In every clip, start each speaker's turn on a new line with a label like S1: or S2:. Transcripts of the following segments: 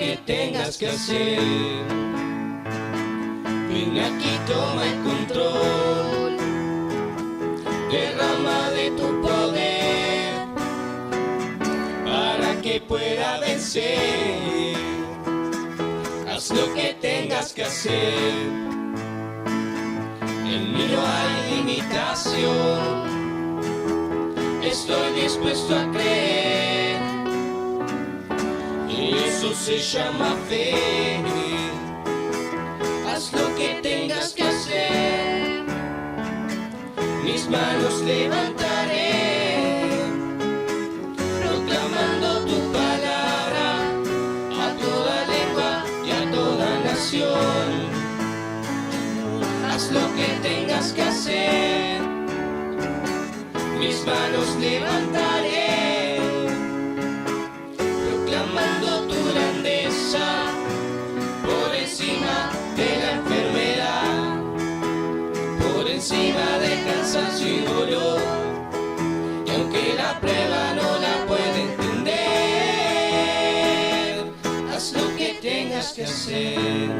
S1: que tengas que hacer. Ven aquí, toma el control, derrama de tu poder para que pueda vencer. Haz lo que tengas que hacer. En mí no hay limitación, estoy dispuesto a creer, y eso se llama fe. Haz lo que tengas que hacer, mis manos levantaré, proclamando tu palabra a toda lengua y a toda nación. Haz lo que tengas que hacer, mis manos levantaré, proclamando tu grandeza por encima de la enfermedad, por encima de cansancio y dolor. Y aunque la prueba no la puede entender, haz lo que tengas que hacer.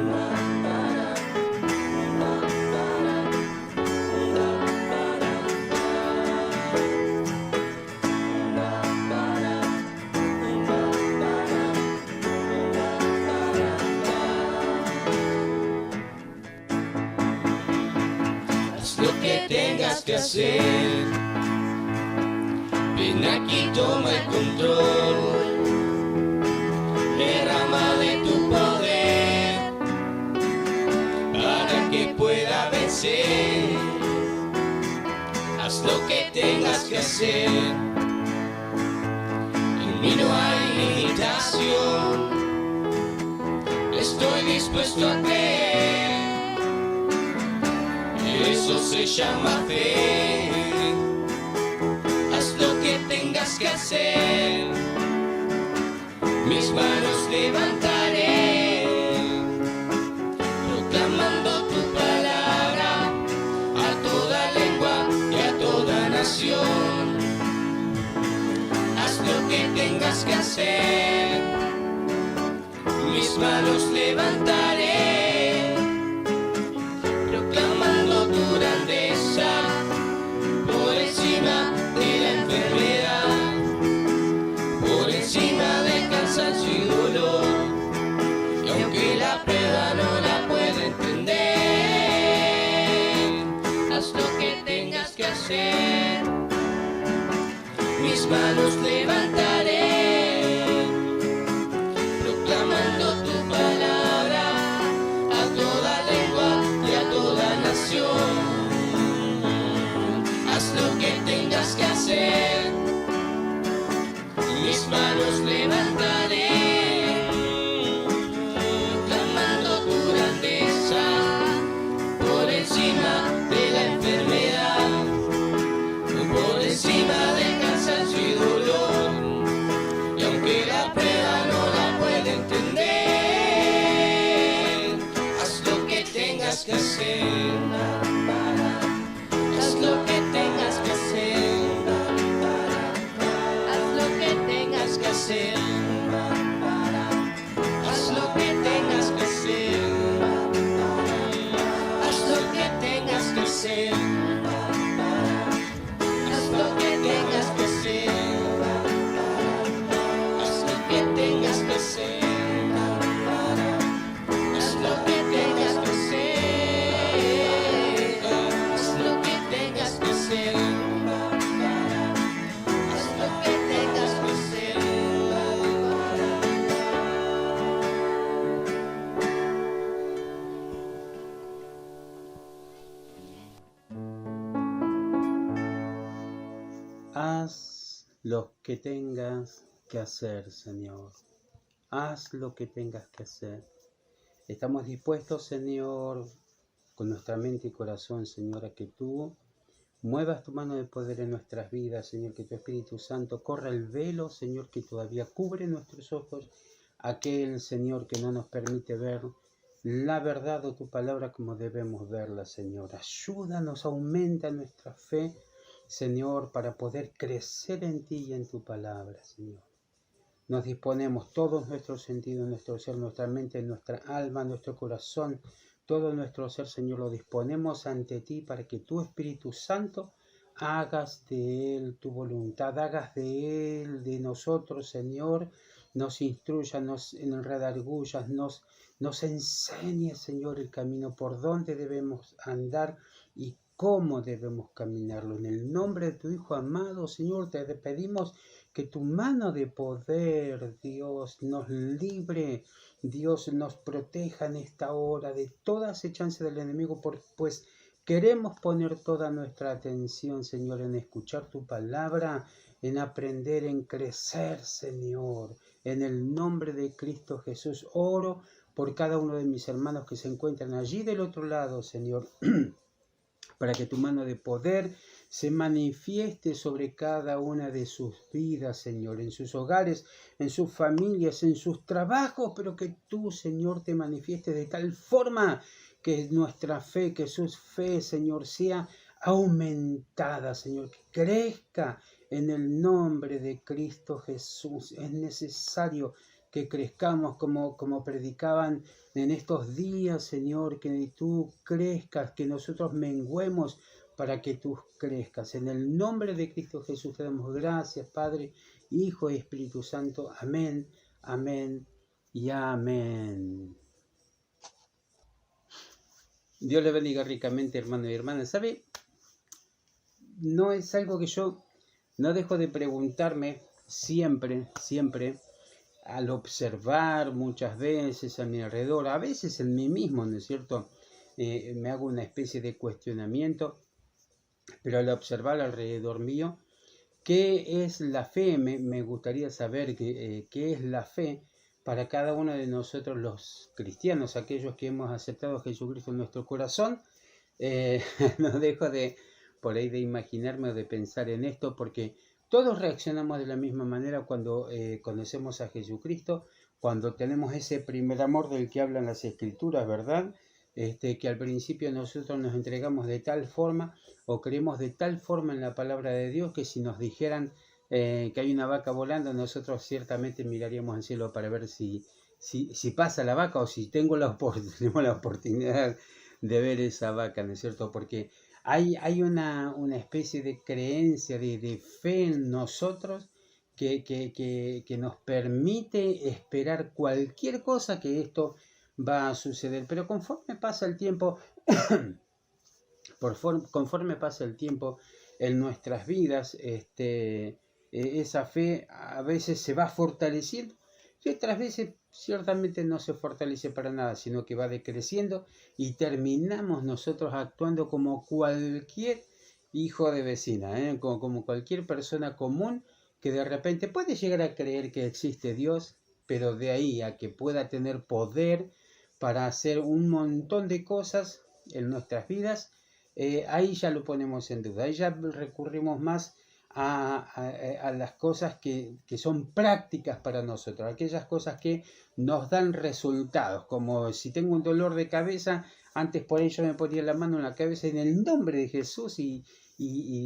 S1: Que hacer. Ven aquí, toma el control, derrama de tu poder para que pueda vencer. Haz lo que tengas que hacer. En mí no hay limitación, estoy dispuesto a creer. Eso se llama fe. Haz lo que tengas que hacer, mis manos levantaré, proclamando tu palabra a toda lengua y a toda nación. Haz lo que tengas que hacer, mis manos levantaré, proclamando tu grandeza por encima de la enfermedad, por encima de cansancio y dolor. Y aunque la prueba no la pueda entender, haz lo que tengas que hacer, mis manos levantaré, proclamando tu palabra a toda lengua y a toda nación. Haz lo que tengas que hacer, mis manos levantaré, clamando tu grandeza por encima de la enfermedad, por encima del cansancio y dolor. Y aunque la prueba no la pueda entender, haz lo que tengas que hacer. Haz lo que tengas que hacer. Haz lo que tengas que hacer. Haz lo que tengas que hacer. Haz lo que tengas que hacer. Haz lo que tengas que hacer. Haz lo que tengas que hacer. Haz lo que tengas que hacer. Haz lo que tengas que hacer. Haz lo que tengas que hacer.
S2: Haz lo que tengas que hacer, Señor. Haz lo que tengas que hacer. Estamos dispuestos, Señor, con nuestra mente y corazón, Señor, a que tú muevas tu mano de poder en nuestras vidas, Señor, que tu Espíritu Santo corra el velo, Señor, que todavía cubre nuestros ojos, aquel, Señor, que no nos permite ver la verdad o tu palabra como debemos verla, Señor. Ayúdanos, aumenta nuestra fe, Señor, para poder crecer en ti y en tu palabra, Señor. nos disponemos, todos nuestros sentidos, nuestro ser, nuestra mente, nuestra alma, nuestro corazón, todo nuestro ser, Señor, lo disponemos ante ti para que tu Espíritu Santo hagas de Él tu voluntad, hagas de Él, de nosotros, Señor, nos instruya, nos redargullas, nos enseñe, Señor, el camino por donde debemos andar y cómo debemos caminarlo. En el nombre de tu Hijo amado, Señor, te pedimos que tu mano de poder, Dios, nos libre, Dios, nos proteja en esta hora de toda acechanza del enemigo, pues queremos poner toda nuestra atención, Señor, en escuchar tu palabra, en aprender, en crecer, Señor. En el nombre de Cristo Jesús, oro por cada uno de mis hermanos que se encuentran allí del otro lado, Señor, para que tu mano de poder se manifieste sobre cada una de sus vidas, Señor, en sus hogares, en sus familias, en sus trabajos, pero que tú, Señor, te manifiestes de tal forma que nuestra fe, que su fe, Señor, sea aumentada, Señor, que crezca en el nombre de Cristo Jesús. Es necesario que crezcamos como predicaban en estos días, Señor, que tú crezcas, que nosotros menguemos para que tú crezcas. En el nombre de Cristo Jesús te damos gracias, Padre, Hijo y Espíritu Santo. Amén, amén y amén. Dios le bendiga ricamente, hermano y hermana. ¿Sabe? No es algo que yo no dejo de preguntarme siempre, al observar muchas veces a mi alrededor, a veces en mí mismo, ¿no es cierto? Me hago una especie de cuestionamiento, pero al observar alrededor mío, ¿qué es la fe? Me gustaría saber qué es la fe para cada uno de nosotros los cristianos, aquellos que hemos aceptado a Jesucristo en nuestro corazón. No dejo por ahí de imaginarme o de pensar en esto, porque todos reaccionamos de la misma manera cuando conocemos a Jesucristo, cuando tenemos ese primer amor del que hablan las Escrituras, ¿verdad? Que al principio nosotros nos entregamos de tal forma o creemos de tal forma en la palabra de Dios que si nos dijeran que hay una vaca volando, nosotros ciertamente miraríamos al cielo para ver si pasa la vaca o si tengo tenemos la oportunidad de ver esa vaca, ¿no es cierto? Porque hay una especie de creencia, de fe en nosotros que nos permite esperar cualquier cosa que esto va a suceder. Pero conforme pasa el tiempo, conforme pasa el tiempo en nuestras vidas, esa fe a veces se va fortaleciendo y otras veces ciertamente no se fortalece para nada, sino que va decreciendo y terminamos nosotros actuando como cualquier hijo de vecina, como cualquier persona común que de repente puede llegar a creer que existe Dios, pero de ahí a que pueda tener poder para hacer un montón de cosas en nuestras vidas, ahí ya lo ponemos en duda, ahí ya recurrimos más a las cosas que son prácticas para nosotros, aquellas cosas que nos dan resultados, como si tengo un dolor de cabeza, antes por ello me ponía la mano en la cabeza en el nombre de Jesús y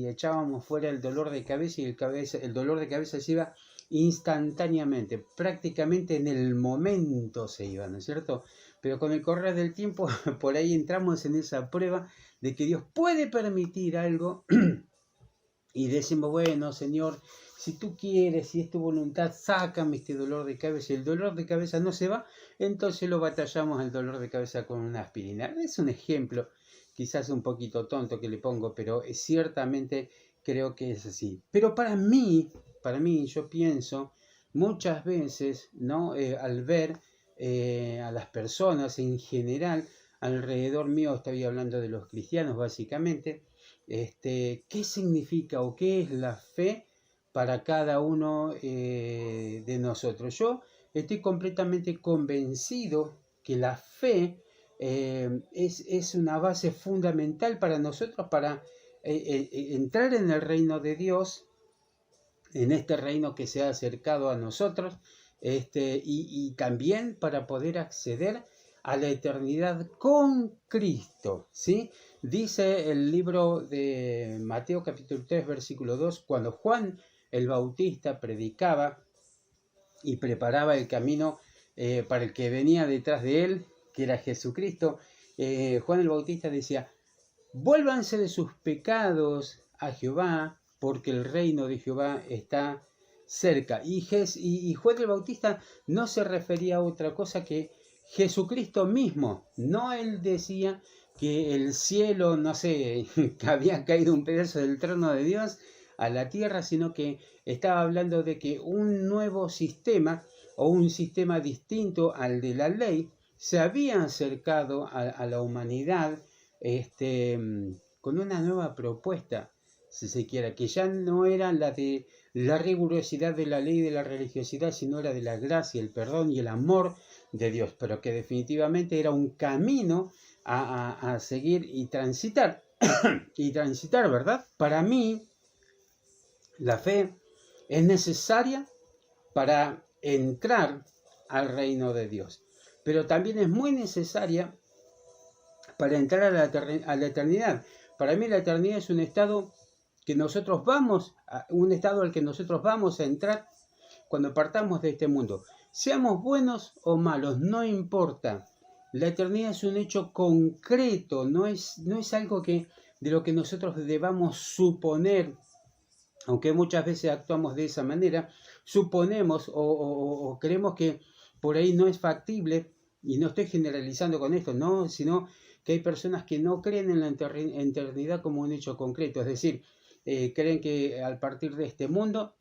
S2: echábamos fuera el dolor de cabeza y el dolor de cabeza se iba instantáneamente, prácticamente en el momento se iba, ¿no es cierto? Pero con el correr del tiempo por ahí entramos en esa prueba de que Dios puede permitir algo y decimos, bueno, Señor, si tú quieres, si es tu voluntad, sácame este dolor de cabeza. Y el dolor de cabeza no se va, entonces lo batallamos el dolor de cabeza con una aspirina. Es un ejemplo, quizás un poquito tonto que le pongo, pero ciertamente creo que es así. Pero para mí, yo pienso muchas veces, ¿no? Al ver a las personas en general, alrededor mío, estoy hablando de los cristianos básicamente, ¿qué significa o qué es la fe para cada uno de nosotros? Yo estoy completamente convencido que la fe es una base fundamental para nosotros para entrar en el reino de Dios, en este reino que se ha acercado a nosotros, y también para poder acceder a la eternidad con Cristo, ¿sí? Dice el libro de Mateo capítulo 3 versículo 2, cuando Juan el Bautista predicaba y preparaba el camino para el que venía detrás de él, que era Jesucristo. Juan el Bautista decía, vuélvanse de sus pecados a Jehová, porque el reino de Jehová está cerca. Y Juan el Bautista no se refería a otra cosa que Jesucristo mismo. No él decía que el cielo, no sé, que había caído un pedazo del trono de Dios a la tierra, sino que estaba hablando de que un nuevo sistema o un sistema distinto al de la ley se había acercado a la humanidad con una nueva propuesta, si se quiere, que ya no era la de la rigurosidad de la ley y de la religiosidad, sino era de la gracia, el perdón y el amor de Dios, pero que definitivamente era un camino a seguir y transitar, ¿verdad? Para mí, la fe es necesaria para entrar al reino de Dios, pero también es muy necesaria para entrar a la eternidad. Para mí la eternidad es un estado que nosotros un estado al que nosotros vamos a entrar cuando partamos de este mundo. Seamos buenos o malos, no importa. La eternidad es un hecho concreto, no es algo de lo que nosotros debamos suponer, aunque muchas veces actuamos de esa manera, suponemos o creemos que por ahí no es factible, y no estoy generalizando con esto, no, sino que hay personas que no creen en la eternidad como un hecho concreto, es decir, creen que al partir de este mundo,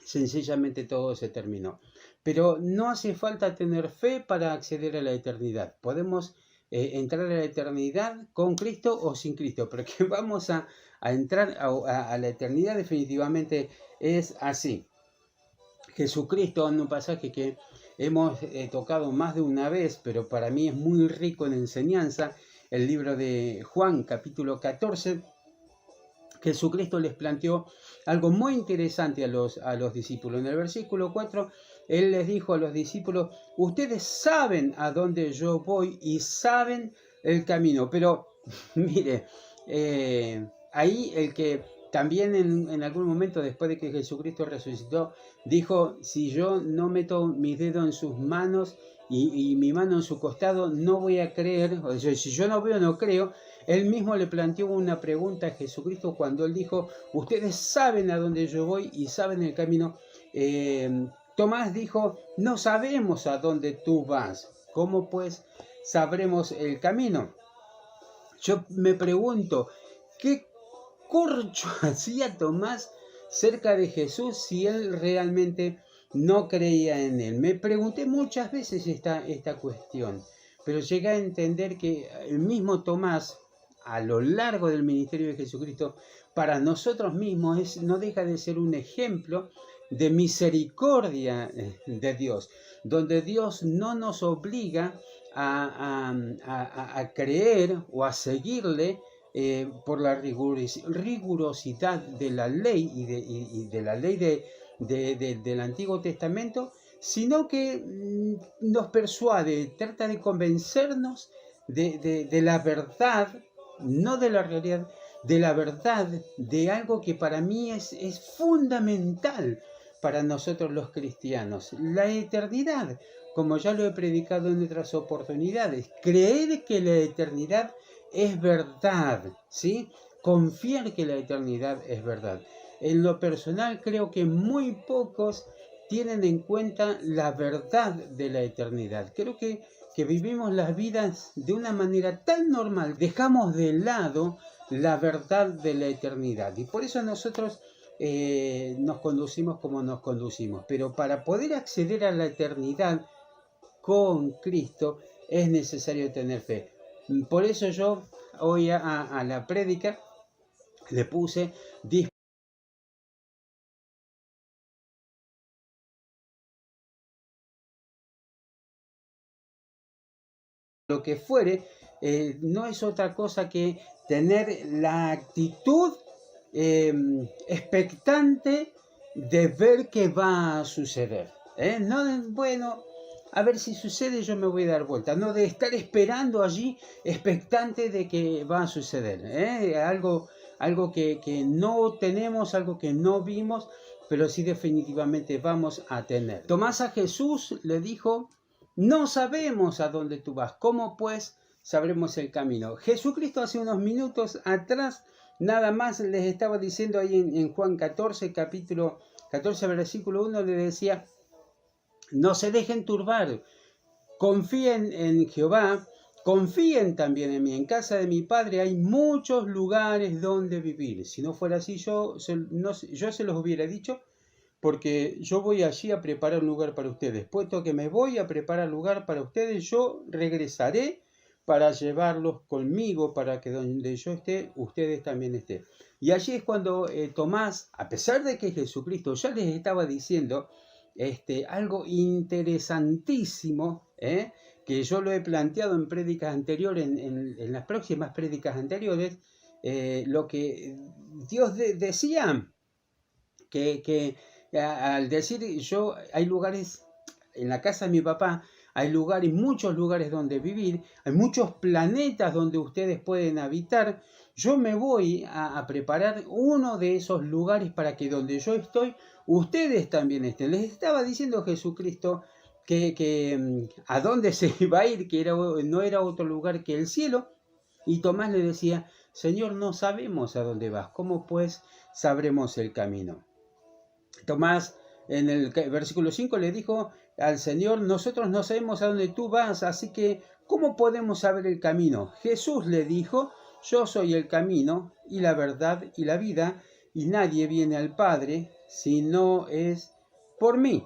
S2: sencillamente todo se terminó. Pero no hace falta tener fe para acceder a la eternidad. Podemos entrar a la eternidad con Cristo o sin Cristo, pero que vamos a entrar a la eternidad definitivamente es así. Jesucristo, en un pasaje que hemos tocado más de una vez, pero para mí es muy rico en enseñanza, el libro de Juan, capítulo 14, Jesucristo les planteó algo muy interesante a los discípulos. En el versículo 4, Él les dijo a los discípulos, ustedes saben a dónde yo voy y saben el camino. Pero, mire, ahí el que también en algún momento después de que Jesucristo resucitó, dijo, si yo no meto mi dedo en sus manos y mi mano en su costado, no voy a creer, o sea, si yo no veo, no creo. Él mismo le planteó una pregunta a Jesucristo cuando él dijo, ustedes saben a dónde yo voy y saben el camino. Tomás dijo, no sabemos a dónde tú vas, ¿cómo pues sabremos el camino? Yo me pregunto, ¿qué corcho hacía Tomás cerca de Jesús si él realmente no creía en él? Me pregunté muchas veces esta cuestión, pero llegué a entender que el mismo Tomás, a lo largo del ministerio de Jesucristo, para nosotros mismos no deja de ser un ejemplo de misericordia de Dios, donde Dios no nos obliga a creer o a seguirle por la rigurosidad de la ley y de la ley del Antiguo Testamento, sino que nos persuade, trata de convencernos de la verdad, no de la realidad, de la verdad, de algo que para mí es fundamental para nosotros los cristianos, la eternidad, como ya lo he predicado en otras oportunidades. Creer que la eternidad es verdad, ¿sí? Confiar que la eternidad es verdad. En lo personal creo que muy pocos tienen en cuenta la verdad de la eternidad. Creo que vivimos las vidas de una manera tan normal, dejamos de lado la verdad de la eternidad. Y por eso nosotros nos conducimos como nos conducimos. Pero para poder acceder a la eternidad con Cristo es necesario tener fe. Por eso yo hoy a la prédica le puse lo que fuere, no es otra cosa que tener la actitud expectante de ver qué va a suceder. No, bueno, a ver si sucede, yo me voy a dar vuelta. No de estar esperando allí, expectante de que va a suceder. Algo que no tenemos, algo que no vimos, pero sí definitivamente vamos a tener. Tomás a Jesús le dijo, no sabemos a dónde tú vas, ¿cómo pues sabremos el camino? Jesucristo hace unos minutos atrás nada más les estaba diciendo ahí en Juan 14, capítulo 14, versículo 1, le decía, no se dejen turbar, confíen en Jehová, confíen también en mí. En casa de mi Padre hay muchos lugares donde vivir. Si no fuera así, yo se los hubiera dicho, porque yo voy allí a preparar un lugar para ustedes. Puesto que me voy a preparar lugar para ustedes, yo regresaré para llevarlos conmigo, para que donde yo esté, ustedes también estén. Y allí es cuando Tomás, a pesar de que Jesucristo ya les estaba diciendo algo interesantísimo, que yo lo he planteado en prédicas anteriores, en las próximas prédicas anteriores, lo que Dios decía, que al decir hay lugares, en la casa de mi papá, hay lugares, muchos lugares donde vivir, hay muchos planetas donde ustedes pueden habitar. Yo me voy a preparar uno de esos lugares para que donde yo estoy, ustedes también estén. Les estaba diciendo Jesucristo que a dónde se iba a ir, que no era otro lugar que el cielo. Y Tomás le decía, Señor, no sabemos a dónde vas, ¿cómo pues sabremos el camino? Tomás en el versículo 5 le dijo al Señor, nosotros no sabemos a dónde tú vas, así que ¿cómo podemos saber el camino? Jesús le dijo, yo soy el camino y la verdad y la vida, y nadie viene al Padre si no es por mí.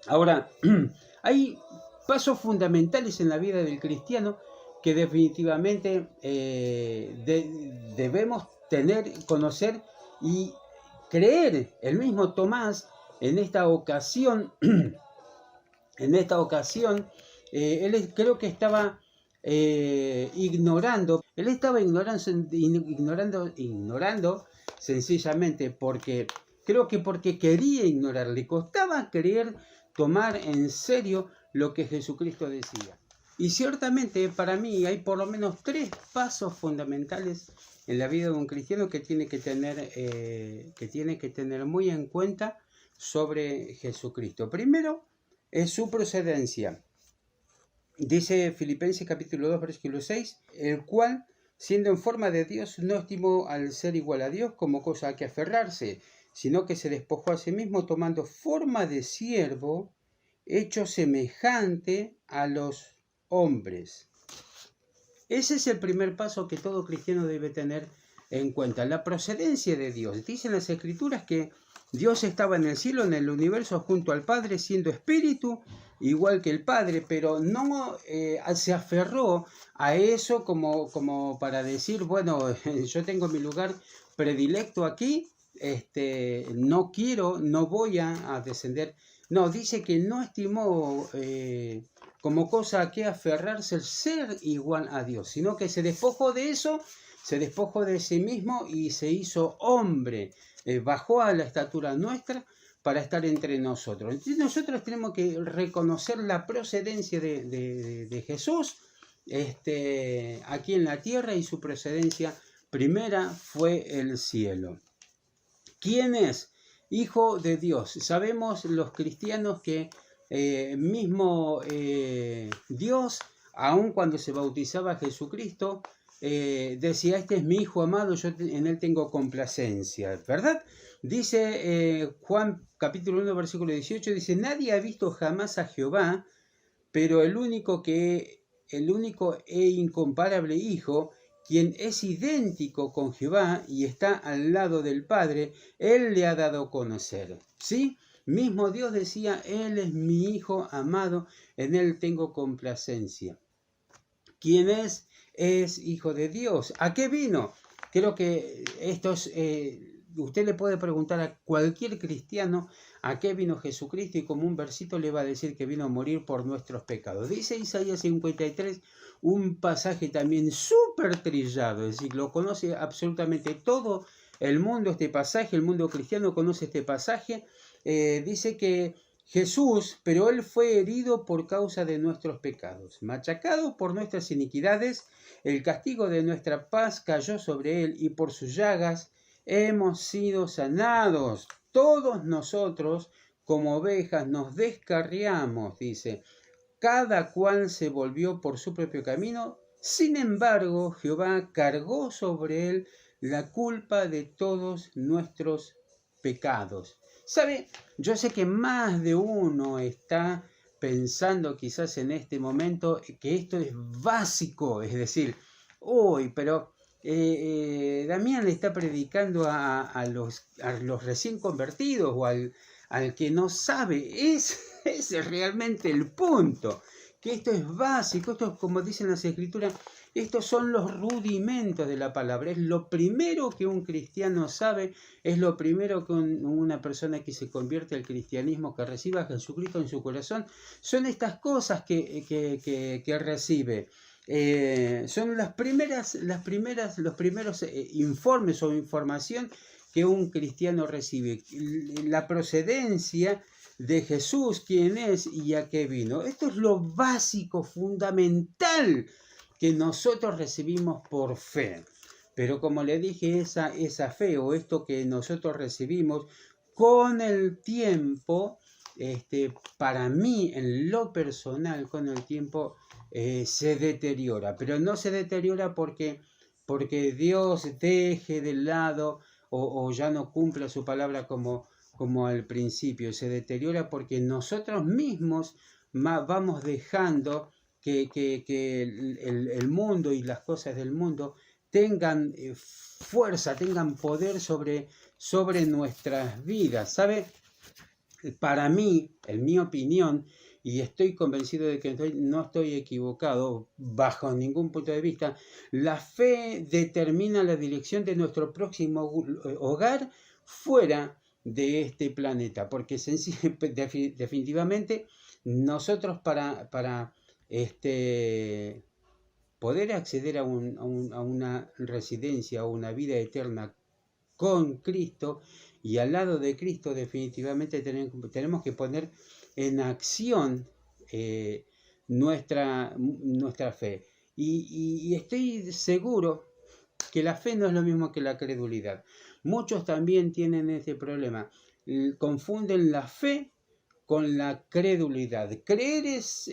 S2: Ahora, hay pasos fundamentales en la vida del cristiano que definitivamente debemos tener, conocer y creer. El mismo Tomás en esta ocasión, él creo que estaba ignorando sencillamente porque quería ignorar, le costaba creer, tomar en serio lo que Jesucristo decía. Y ciertamente para mí hay por lo menos 3 pasos fundamentales en la vida de un cristiano que tiene que tener muy en cuenta sobre Jesucristo. Primero es su procedencia. Dice Filipenses capítulo 2, versículo 6, el cual, siendo en forma de Dios, no estimó al ser igual a Dios como cosa a que aferrarse, sino que se despojó a sí mismo tomando forma de siervo, hecho semejante a los hombres. Ese es el primer paso que todo cristiano debe tener en cuenta, la procedencia de Dios. Dicen las Escrituras que Dios estaba en el cielo, en el universo, junto al Padre, siendo espíritu, igual que el Padre, pero no se aferró a eso como para decir, bueno, yo tengo mi lugar predilecto aquí, no voy a descender. No, dice que no estimó como cosa a que aferrarse el ser igual a Dios, sino que se despojó de eso, se despojó de sí mismo y se hizo hombre, bajó a la estatura nuestra para estar entre nosotros. Entonces nosotros tenemos que reconocer la procedencia de Jesús aquí en la tierra, y su procedencia primera fue el cielo. ¿Quién es? Hijo de Dios. Sabemos los cristianos que Dios, aun cuando se bautizaba a Jesucristo, decía, este es mi Hijo amado, yo en él tengo complacencia, ¿verdad? Dice Juan capítulo 1, versículo 18, dice, nadie ha visto jamás a Jehová, pero el único e incomparable Hijo, quien es idéntico con Jehová y está al lado del Padre, él le ha dado a conocer. ¿Sí? Mismo Dios decía, él es mi Hijo amado, en él tengo complacencia. ¿Quién es? Es Hijo de Dios. ¿A qué vino? Creo que esto es... usted le puede preguntar a cualquier cristiano a qué vino Jesucristo, y como un versito le va a decir que vino a morir por nuestros pecados. Dice Isaías 53, un pasaje también súper trillado, es decir, lo conoce absolutamente todo el mundo este pasaje, el mundo cristiano conoce este pasaje. Dice que Jesús, pero él fue herido por causa de nuestros pecados, machacado por nuestras iniquidades, el castigo de nuestra paz cayó sobre él, y por sus llagas hemos sido sanados. todos nosotros, como ovejas, nos descarriamos, dice, cada cual se volvió por su propio camino. Sin embargo, Jehová cargó sobre él la culpa de todos nuestros pecados. ¿Sabe? Yo sé que más de uno está pensando quizás en este momento que esto es básico, es decir, uy, pero Damián le está predicando a los recién convertidos o al que no sabe. Ese es realmente el punto, que esto es básico, esto es como dicen las escrituras, estos son los rudimentos de la palabra, es lo primero que un cristiano sabe, es lo primero que una persona que se convierte al cristianismo, que reciba a Jesucristo en su corazón, son estas cosas que recibe. Son los primeros informes o información que un cristiano recibe. La procedencia de Jesús, quién es y a qué vino. Esto es lo básico, fundamental, que nosotros recibimos por fe. Pero como le dije, esa fe o esto que nosotros recibimos con el tiempo, para mí en lo personal, con el tiempo se deteriora. Pero no se deteriora porque Dios deje de lado o ya no cumpla su palabra como al principio. Se deteriora porque nosotros mismos vamos dejando que el mundo y las cosas del mundo tengan fuerza, tengan poder sobre nuestras vidas. ¿Sabe? Para mí, en mi opinión, y estoy convencido de que no estoy equivocado bajo ningún punto de vista, la fe determina la dirección de nuestro próximo hogar fuera de este planeta, porque definitivamente nosotros para poder acceder a una residencia, a una vida eterna con Cristo y al lado de Cristo, definitivamente tenemos que poner en acción nuestra fe. Y estoy seguro que la fe no es lo mismo que la credulidad. Muchos también tienen este problema. Confunden la fe con la credulidad. Creer es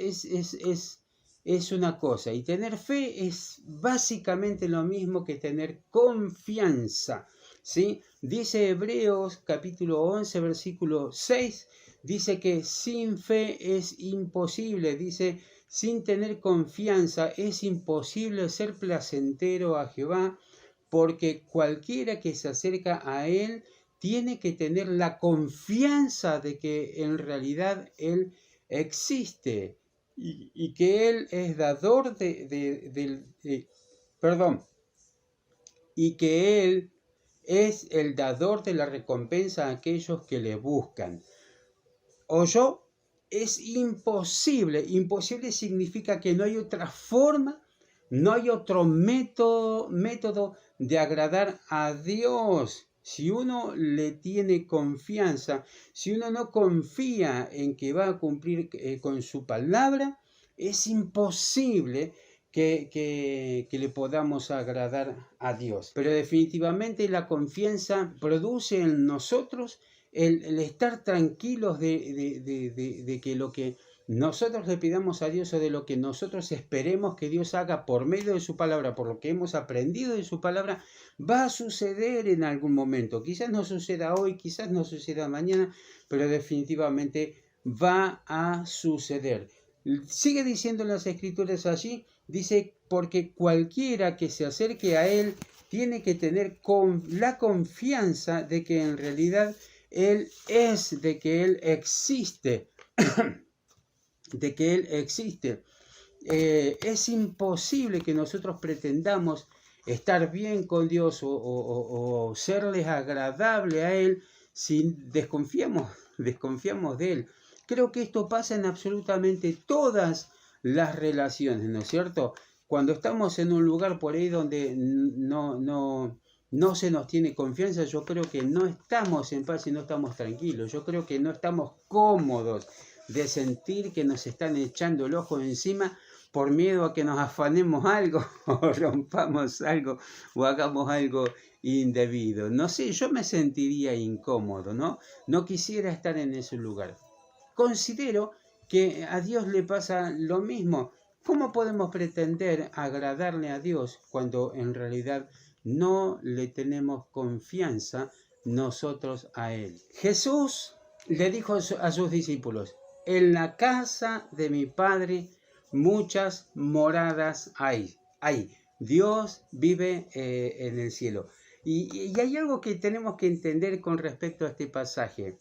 S2: una cosa y tener fe es básicamente lo mismo que tener confianza. ¿Sí? Dice Hebreos capítulo 11 versículo 6, dice que sin fe es imposible, dice sin tener confianza es imposible ser placentero a Jehová, porque cualquiera que se acerca a él tiene que tener la confianza de que en realidad él existe y que él es dador y que él es el dador de la recompensa a aquellos que le buscan. Es imposible. Imposible significa que no hay otra forma, no hay otro método de agradar a Dios. Si uno le tiene confianza, si uno no confía en que va a cumplir con su palabra, es imposible que le podamos agradar a Dios. Pero definitivamente la confianza produce en nosotros el estar tranquilos de que lo que nosotros le pidamos a Dios o de lo que nosotros esperemos que Dios haga por medio de su palabra, por lo que hemos aprendido de su palabra, va a suceder en algún momento. Quizás no suceda hoy, quizás no suceda mañana, pero definitivamente va a suceder. Sigue diciendo en las escrituras allí, dice, porque cualquiera que se acerque a él tiene que tener la confianza de que en realidad él es, de que él existe, de que él existe. Es imposible que nosotros pretendamos estar bien con Dios o serles agradable a él si desconfiamos de él. Creo que esto pasa en absolutamente todas las relaciones, ¿no es cierto? Cuando estamos en un lugar por ahí donde no se nos tiene confianza, yo creo que no estamos en paz y no estamos tranquilos. Yo creo que no estamos cómodos de sentir que nos están echando el ojo encima por miedo a que nos afanemos algo o rompamos algo o hagamos algo indebido. No sé, yo me sentiría incómodo, ¿no? No quisiera estar en ese lugar. Considero que a Dios le pasa lo mismo. ¿Cómo podemos pretender agradarle a Dios cuando en realidad no le tenemos confianza nosotros a Él? Jesús le dijo a sus discípulos, en la casa de mi Padre muchas moradas hay. Dios vive en el cielo. Y hay algo que tenemos que entender con respecto a este pasaje.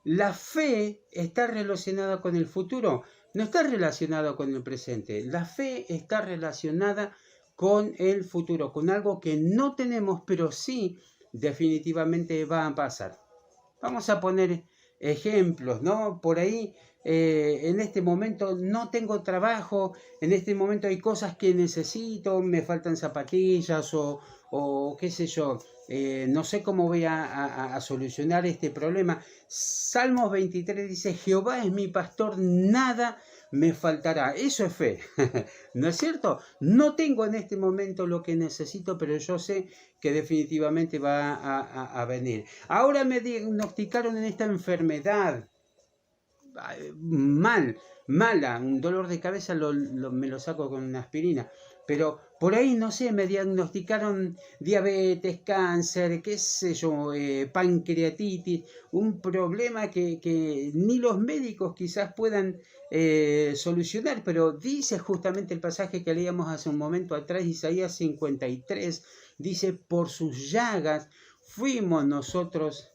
S2: La fe está relacionada con el futuro, no está relacionada con el presente. La fe está relacionada con el futuro, con algo que no tenemos, pero sí definitivamente va a pasar. Vamos a poner ejemplos, ¿no? Por ahí, en este momento no tengo trabajo, en este momento hay cosas que necesito, me faltan zapatillas o qué sé yo, no sé cómo voy a solucionar este problema. Salmos 23 dice, Jehová es mi pastor, nada me faltará. Eso es fe, ¿no es cierto? No tengo en este momento lo que necesito, pero yo sé que definitivamente va a venir. Ahora me diagnosticaron en esta enfermedad mala, un dolor de cabeza me lo saco con una aspirina, pero por ahí, no sé, me diagnosticaron diabetes, cáncer, qué sé yo, pancreatitis, un problema que ni los médicos quizás puedan solucionar, pero dice justamente el pasaje que leíamos hace un momento atrás, Isaías 53, dice, por sus llagas fuimos nosotros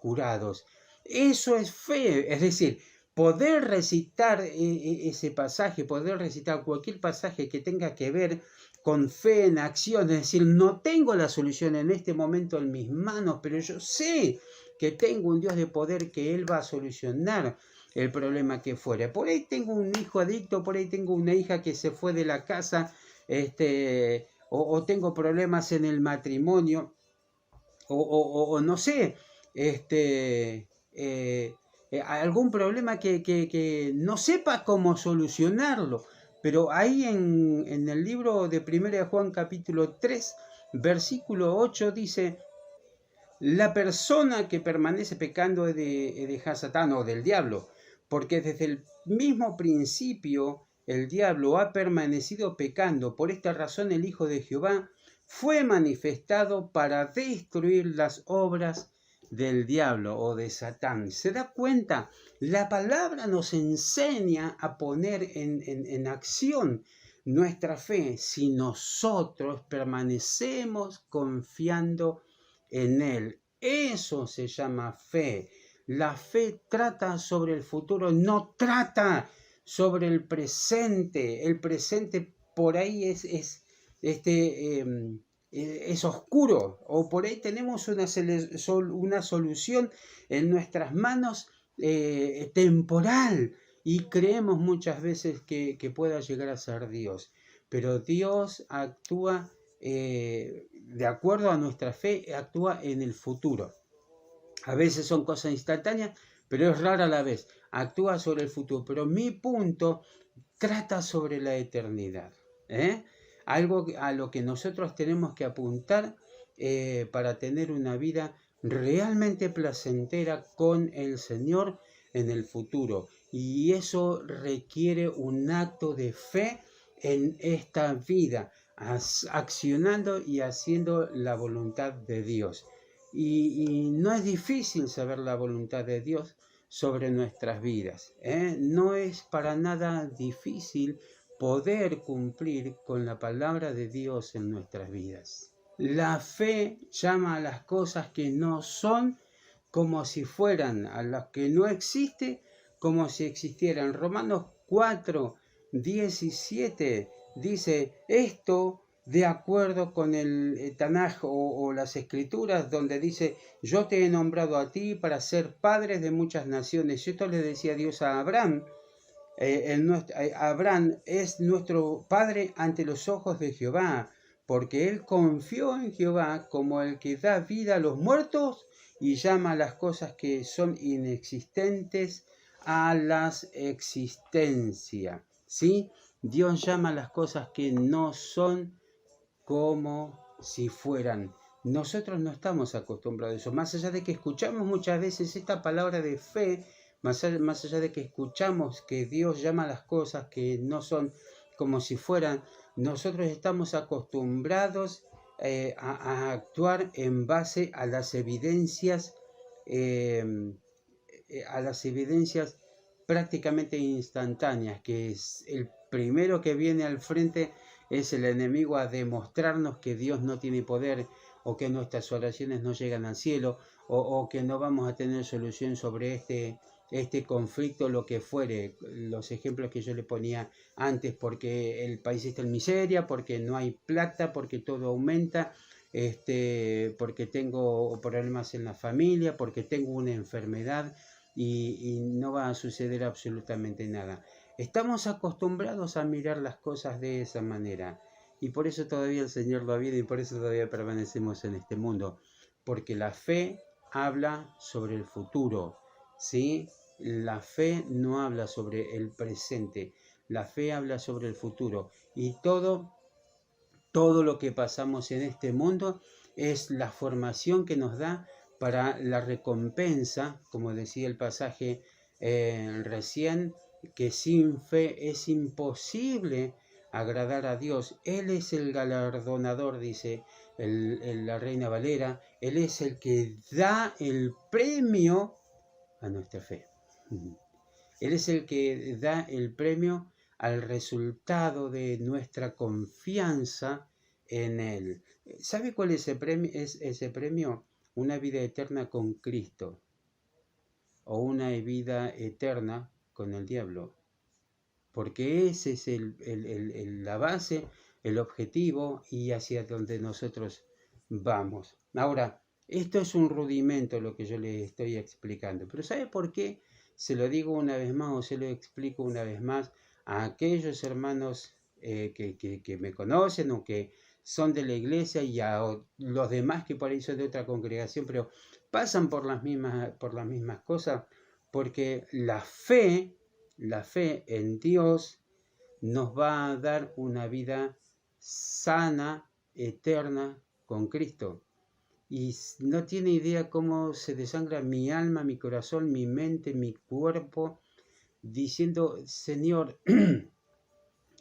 S2: curados. Eso es fe, es decir, poder recitar ese pasaje, poder recitar cualquier pasaje que tenga que ver con fe en acción, es decir, no tengo la solución en este momento en mis manos, pero yo sé que tengo un Dios de poder, que Él va a solucionar el problema que fuere. Por ahí tengo un hijo adicto, por ahí tengo una hija que se fue de la casa, o tengo problemas en el matrimonio, o no sé, algún problema que no sepa cómo solucionarlo. Pero ahí en el libro de 1 Juan capítulo 3, versículo 8 dice, la persona que permanece pecando es de Hasatán o del diablo, porque desde el mismo principio el diablo ha permanecido pecando. Por esta razón el Hijo de Jehová fue manifestado para destruir las obras del diablo o de Satán. ¿Se da cuenta? La palabra nos enseña a poner en acción nuestra fe si nosotros permanecemos confiando en Él. Eso se llama fe. La fe trata sobre el futuro, no trata sobre el presente. El presente por ahí es oscuro, o por ahí tenemos una solución en nuestras manos temporal, y creemos muchas veces que pueda llegar a ser Dios, pero Dios actúa de acuerdo a nuestra fe, actúa en el futuro. A veces son cosas instantáneas, pero es rara a la vez. Actúa sobre el futuro, pero mi punto trata sobre la eternidad. Algo a lo que nosotros tenemos que apuntar para tener una vida realmente placentera con el Señor en el futuro. Y eso requiere un acto de fe en esta vida, accionando y haciendo la voluntad de Dios. Y no es difícil saber la voluntad de Dios sobre nuestras vidas. No es para nada difícil poder cumplir con la palabra de Dios en nuestras vidas. La fe llama a las cosas que no son como si fueran, a las que no existe como si existieran. Romanos 4, 17 dice esto de acuerdo con el Tanaj o las Escrituras, donde dice, yo te he nombrado a ti para ser padre de muchas naciones. Esto le decía Dios a Abraham. Abraham es nuestro padre ante los ojos de Jehová, porque él confió en Jehová como el que da vida a los muertos y llama a las cosas que son inexistentes a las existencias. ¿Sí? Dios llama las cosas que no son como si fueran. Nosotros no estamos acostumbrados a eso. Más allá de que escuchamos muchas veces esta palabra de fe, más allá de que escuchamos que Dios llama las cosas que no son como si fueran, nosotros estamos acostumbrados a actuar en base a las evidencias, prácticamente instantáneas, que es el primero que viene al frente es el enemigo a demostrarnos que Dios no tiene poder, o que nuestras oraciones no llegan al cielo, o que no vamos a tener solución sobre este conflicto, lo que fuere. Los ejemplos que yo le ponía antes, porque el país está en miseria, porque no hay plata, porque todo aumenta, porque tengo problemas en la familia, porque tengo una enfermedad y no va a suceder absolutamente nada. Estamos acostumbrados a mirar las cosas de esa manera, y por eso todavía el Señor va bien y por eso todavía permanecemos en este mundo, porque la fe habla sobre el futuro, ¿sí? La fe no habla sobre el presente, la fe habla sobre el futuro, y todo lo que pasamos en este mundo es la formación que nos da para la recompensa, como decía el pasaje recién, que sin fe es imposible agradar a Dios. Él es el galardonador, dice la Reina Valera. Él es el que da el premio a nuestra fe. Él es el que da el premio al resultado de nuestra confianza en Él. ¿Sabe cuál es ese premio? Una vida eterna con Cristo, o una vida eterna con el diablo. Porque ese es la base, el objetivo, y hacia donde nosotros vamos. Ahora, esto es un rudimento lo que yo les estoy explicando, pero ¿sabe por qué? Se lo digo una vez más, o se lo explico una vez más a aquellos hermanos que me conocen o que son de la iglesia, y a los demás que por ahí son de otra congregación, pero pasan por las mismas cosas, porque la fe en Dios nos va a dar una vida sana, eterna, con Cristo. Y no tiene idea cómo se desangra mi alma, mi corazón, mi mente, mi cuerpo, diciendo: Señor,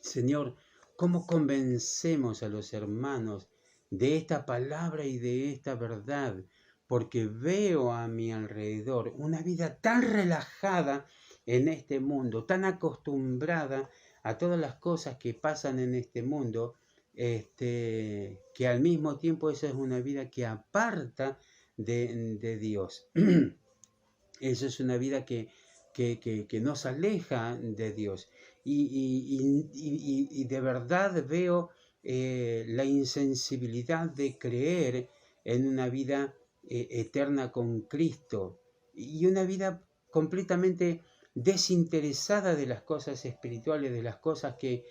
S2: Señor, ¿cómo convencemos a los hermanos de esta palabra y de esta verdad? Porque veo a mi alrededor una vida tan relajada en este mundo, tan acostumbrada a todas las cosas que pasan en este mundo, que al mismo tiempo esa es una vida que aparta de Dios. Esa es una vida que nos aleja de Dios. Y de verdad veo la insensibilidad de creer en una vida eterna con Cristo, y una vida completamente desinteresada de las cosas espirituales, de las cosas que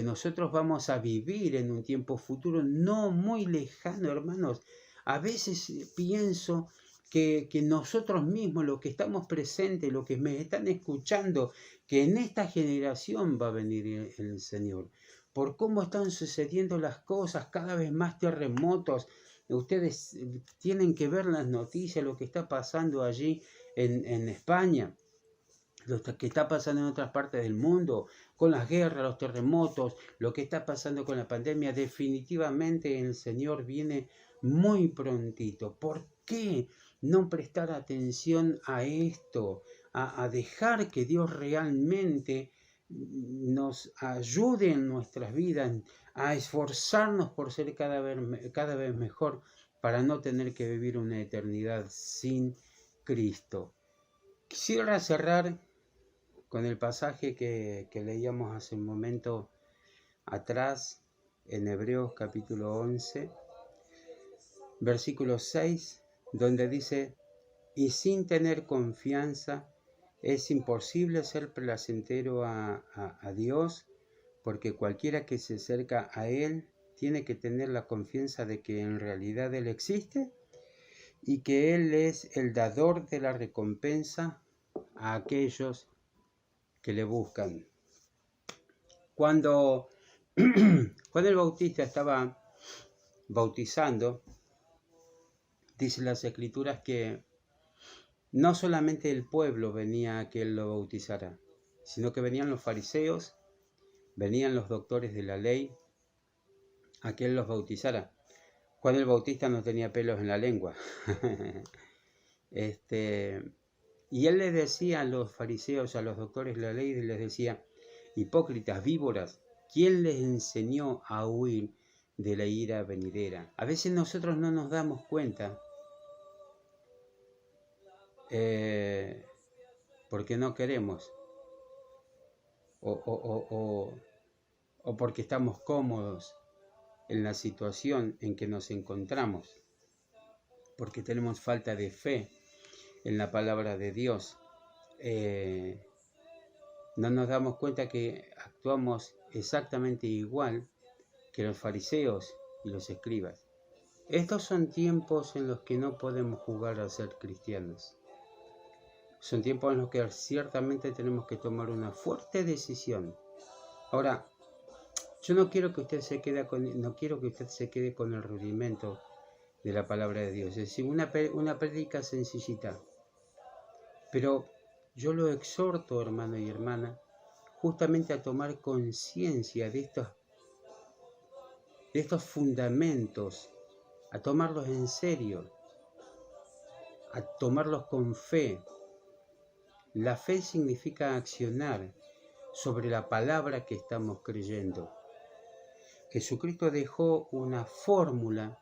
S2: nosotros vamos a vivir en un tiempo futuro no muy lejano, hermanos. A veces pienso que nosotros mismos, los que estamos presentes, los que me están escuchando, que en esta generación va a venir el Señor. Por cómo están sucediendo las cosas, cada vez más terremotos. Ustedes tienen que ver las noticias, lo que está pasando allí en España, lo que está pasando en otras partes del mundo, con las guerras, los terremotos, lo que está pasando con la pandemia. Definitivamente el Señor viene muy prontito. ¿Por qué no prestar atención a esto? A dejar que Dios realmente nos ayude en nuestras vidas, a esforzarnos por ser cada vez mejor, para no tener que vivir una eternidad sin Cristo. Quisiera cerrar con el pasaje que leíamos hace un momento atrás, en Hebreos capítulo 11, versículo 6, donde dice: y sin tener confianza es imposible ser placentero a Dios, porque cualquiera que se acerca a Él tiene que tener la confianza de que en realidad Él existe y que Él es el dador de la recompensa a aquellos que le buscan. Cuando Juan el Bautista estaba bautizando, dice las Escrituras que no solamente el pueblo venía a que él lo bautizara, sino que venían los fariseos, venían los doctores de la ley a que él los bautizara. Juan el Bautista no tenía pelos en la lengua. Y él les decía a los fariseos, a los doctores de la ley, les decía: hipócritas, víboras, ¿quién les enseñó a huir de la ira venidera? A veces nosotros no nos damos cuenta porque no queremos o porque estamos cómodos en la situación en que nos encontramos, porque tenemos falta de fe en la palabra de Dios. No nos damos cuenta que actuamos exactamente igual que los fariseos y los escribas. Estos son tiempos en los que no podemos jugar a ser cristianos. Son tiempos en los que ciertamente tenemos que tomar una fuerte decisión. Ahora, yo no quiero que usted se quede con el rudimento de la palabra de Dios, es decir, una prédica sencillita. Pero yo lo exhorto, hermano y hermana, justamente a tomar conciencia de estos fundamentos, a tomarlos en serio, a tomarlos con fe. La fe significa accionar sobre la palabra que estamos creyendo. Jesucristo dejó una fórmula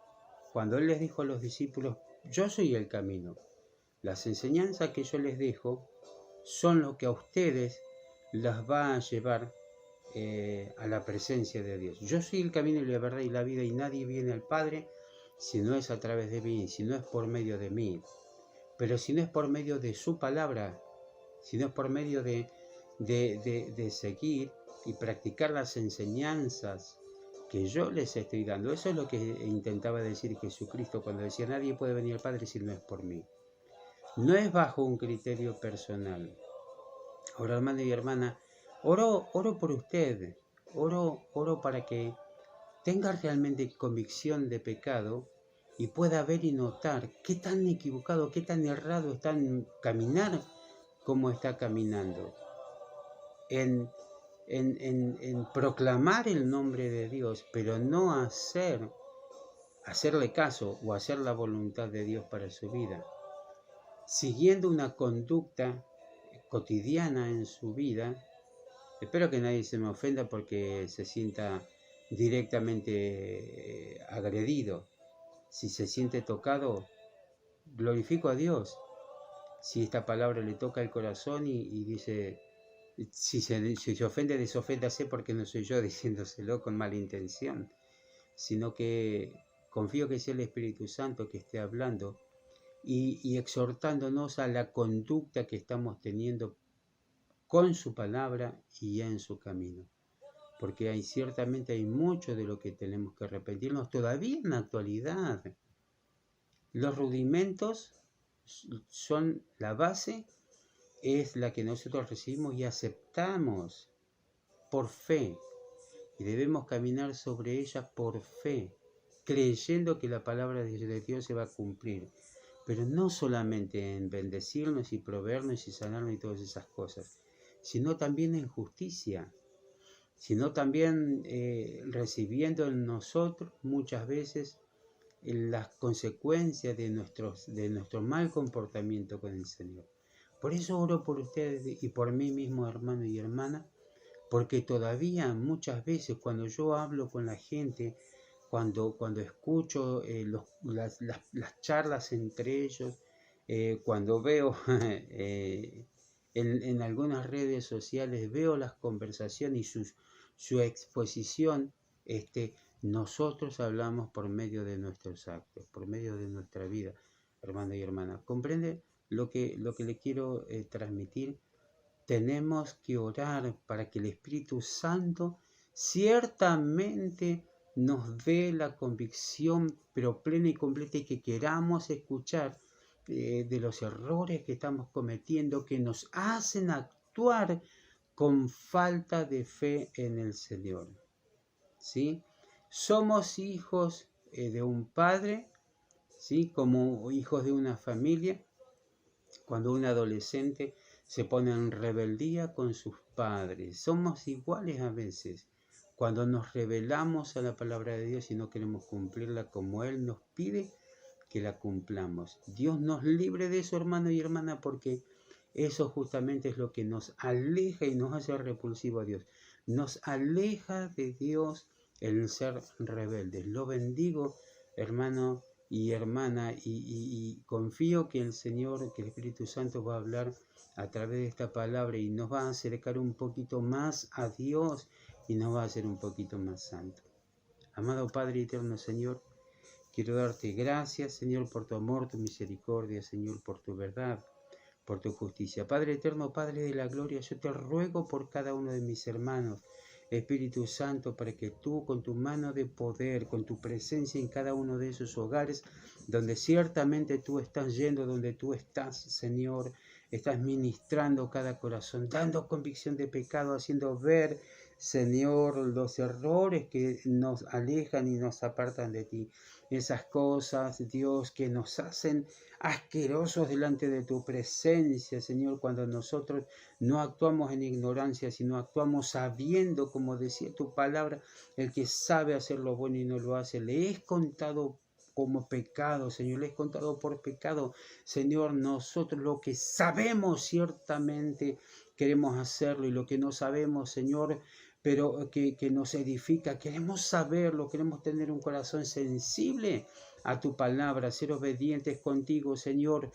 S2: cuando Él les dijo a los discípulos: yo soy el camino. Las enseñanzas que yo les dejo son lo que a ustedes las va a llevar a la presencia de Dios. Yo soy el camino y la verdad y la vida, y nadie viene al Padre si no es a través de mí, si no es por medio de mí. Pero si no es por medio de su palabra, si no es por medio de seguir y practicar las enseñanzas que yo les estoy dando. Eso es lo que intentaba decir Jesucristo cuando decía: nadie puede venir al Padre si no es por mí. No es bajo un criterio personal. Ahora, hermano y hermana, oro por usted, oro para que tenga realmente convicción de pecado y pueda ver y notar qué tan equivocado, qué tan errado está en caminar como está caminando, en proclamar el nombre de Dios, pero no hacerle caso o hacer la voluntad de Dios para su vida, siguiendo una conducta cotidiana en su vida. Espero que nadie se me ofenda porque se sienta directamente agredido. Si se siente tocado, glorifico a Dios. Si esta palabra le toca el corazón y dice, si se ofende, desoféndase, porque no soy yo diciéndoselo con mala intención, sino que confío que sea el Espíritu Santo que esté hablando y exhortándonos a la conducta que estamos teniendo con su palabra y en su camino. Porque ciertamente hay mucho de lo que tenemos que arrepentirnos todavía en la actualidad. Los rudimentos son la base, es la que nosotros recibimos y aceptamos por fe. Y debemos caminar sobre ella por fe, creyendo que la palabra de Dios se va a cumplir. Pero no solamente en bendecirnos y proveernos y sanarnos y todas esas cosas, sino también en justicia, sino también recibiendo en nosotros muchas veces las consecuencias de nuestro mal comportamiento con el Señor. Por eso oro por ustedes y por mí mismo, hermano y hermana, porque todavía muchas veces cuando yo hablo con la gente, cuando escucho las charlas entre ellos, cuando veo en algunas redes sociales, veo las conversaciones y su exposición, nosotros hablamos por medio de nuestros actos, por medio de nuestra vida, hermano y hermana. ¿Comprende lo que le quiero transmitir? Tenemos que orar para que el Espíritu Santo ciertamente nos dé la convicción, pero plena y completa, y que queramos escuchar de los errores que estamos cometiendo, que nos hacen actuar con falta de fe en el Señor. ¿Sí? Somos hijos de un padre, ¿sí? Como hijos de una familia. Cuando un adolescente se pone en rebeldía con sus padres, somos iguales a veces. Cuando nos rebelamos a la palabra de Dios y no queremos cumplirla como Él nos pide que la cumplamos. Dios nos libre de eso, hermano y hermana, porque eso justamente es lo que nos aleja y nos hace repulsivo a Dios. Nos aleja de Dios el ser rebeldes. Lo bendigo, hermano y hermana, y confío que el Señor, que el Espíritu Santo va a hablar a través de esta palabra y nos va a acercar un poquito más a Dios y nos va a hacer un poquito más santo. Amado Padre eterno, Señor, quiero darte gracias, Señor, por tu amor, tu misericordia, Señor, por tu verdad, por tu justicia. Padre eterno, Padre de la gloria, yo te ruego por cada uno de mis hermanos, Espíritu Santo, para que tú con tu mano de poder, con tu presencia en cada uno de esos hogares, donde ciertamente tú estás yendo, donde tú estás, Señor, estás ministrando cada corazón, dando convicción de pecado, haciendo ver, Señor, los errores que nos alejan y nos apartan de ti. Esas cosas, Dios, que nos hacen asquerosos delante de tu presencia, Señor, cuando nosotros no actuamos en ignorancia, sino actuamos sabiendo, como decía tu palabra, el que sabe hacer lo bueno y no lo hace. Le es contado como pecado, Señor, le es contado por pecado. Señor, nosotros lo que sabemos ciertamente queremos hacerlo y lo que no sabemos, Señor, pero que nos edifica, queremos saberlo, queremos tener un corazón sensible a tu palabra, ser obedientes contigo, Señor,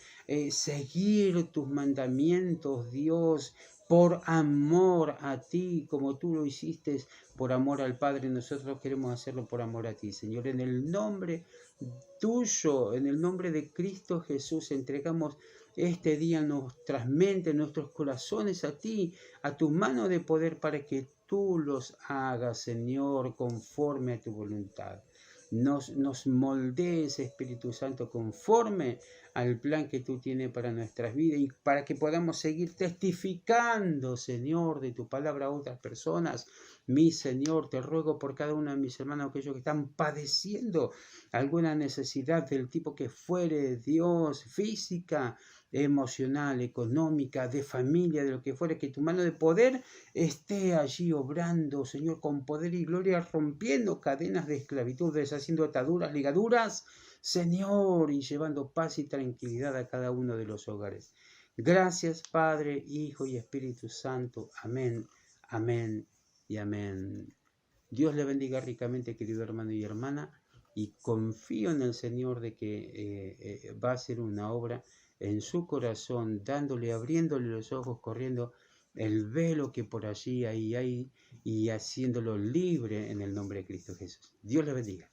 S2: seguir tus mandamientos, Dios, por amor a ti, como tú lo hiciste por amor al Padre. Nosotros queremos hacerlo por amor a ti, Señor. En el nombre tuyo, en el nombre de Cristo Jesús, entregamos este día nuestras mentes, nuestros corazones a ti, a tu mano de poder, para que tú los hagas, Señor, conforme a tu voluntad. Nos moldees, Espíritu Santo, conforme al plan que tú tienes para nuestras vidas y para que podamos seguir testificando, Señor, de tu palabra a otras personas. Mi Señor, te ruego por cada uno de mis hermanos, aquellos que están padeciendo alguna necesidad del tipo que fuere, Dios, física, emocional, económica, de familia, de lo que fuere, que tu mano de poder esté allí obrando, Señor, con poder y gloria, rompiendo cadenas de esclavitud, deshaciendo ataduras, ligaduras, Señor, y llevando paz y tranquilidad a cada uno de los hogares. Gracias, Padre, Hijo y Espíritu Santo. Amén, amén y amén. Dios le bendiga ricamente, querido hermano y hermana, y confío en el Señor de que va a hacer una obra en su corazón, dándole, abriéndole los ojos, corriendo el velo que por allí hay y haciéndolo libre en el nombre de Cristo Jesús. Dios le bendiga.